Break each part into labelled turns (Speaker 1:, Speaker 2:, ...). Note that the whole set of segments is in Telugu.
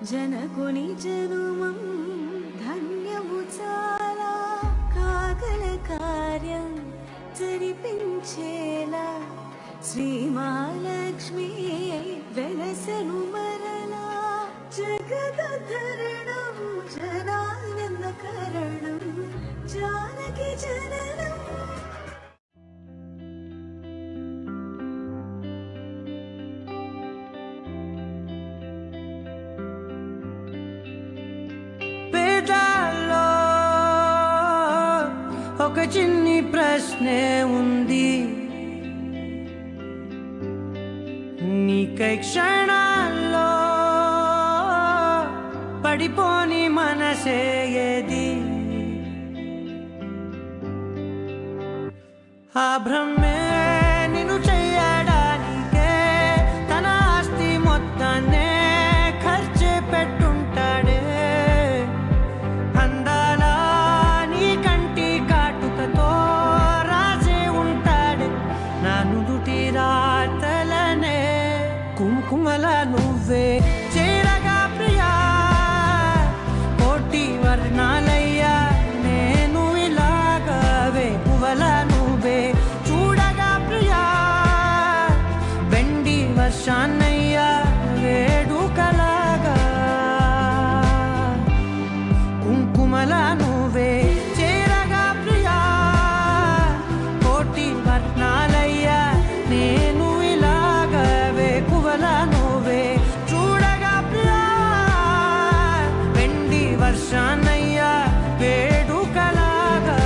Speaker 1: జనకుని జనుమం ధన్యము చాలా కాగల కార్యం జరిపించేలా శ్రీమహాలక్ష్మి వెలసను మరలా జగదధరణం జనానందకరణం జానకి జననం ఒక చిన్ని ప్రశ్నే ఉంది నీకై క్షణాల్లో పడిపోని మనసే ఏది ఆ బ్రహ్మే నిన్ను చెయ్యడానికే తన ఆస్తి మొత్తాన్నే ఖర్చే పెట్టుంటాడే అందాలా నీ కంటి కాటుకతో రాజే ఉంటాడే నా నుదుటి రాతలనే కుంకుమల నువ్వే చేరగా ప్రియా కోటి వర్ణాలయ్యా నేను ఇలాగవే పువ్వల నువ్వే చూడగా ప్రియా వెండి వర్షాన్నయ్యా వేడుకలాగా కుంకుమల నువ్వే చేరగా ప్రియా కోటి వర్ణాలయ్యా నేను ఇలాగవే పువ్వల నువ్వే చూడగా ప్రియా వెండి వర్షాన్నయ్యా వేడుకలాగా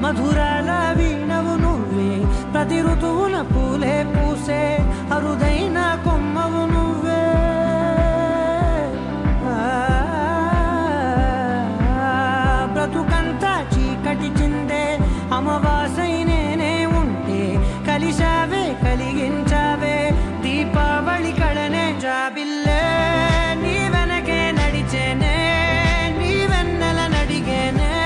Speaker 1: మధురాల వీణవు నువ్వే ప్రతి ఋతువుల పూలే పూసే అరుదైన కొమ్మవు నువ్వే బ్రతుకంతా చీకటి చిందే అమావాసై నేనే ఉంటే కలిశావే కలిగించావే దీపావళి కళనే జాబిల్లే నీ వెనకే నడిచేనే నీ వెన్నెల నడిగేనే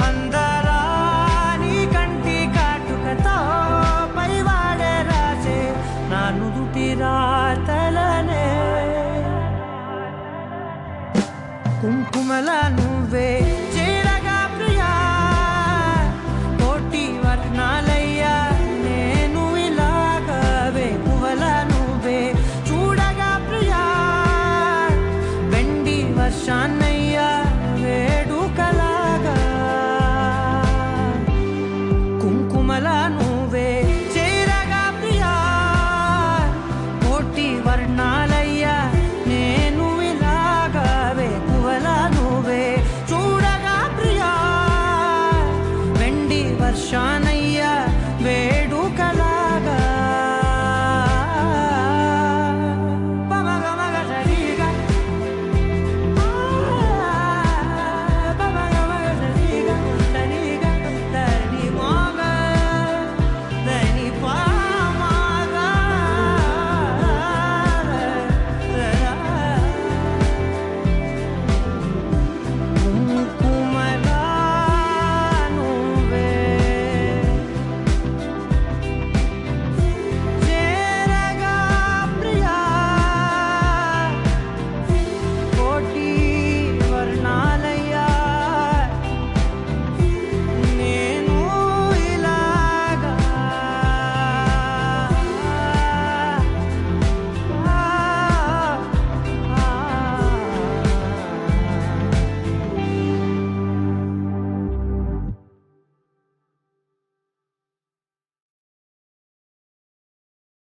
Speaker 1: అందరా నీ కంటి కాటుకతో పైవాడే రాసే నా నుదుటి రాతలనే కుంకుమల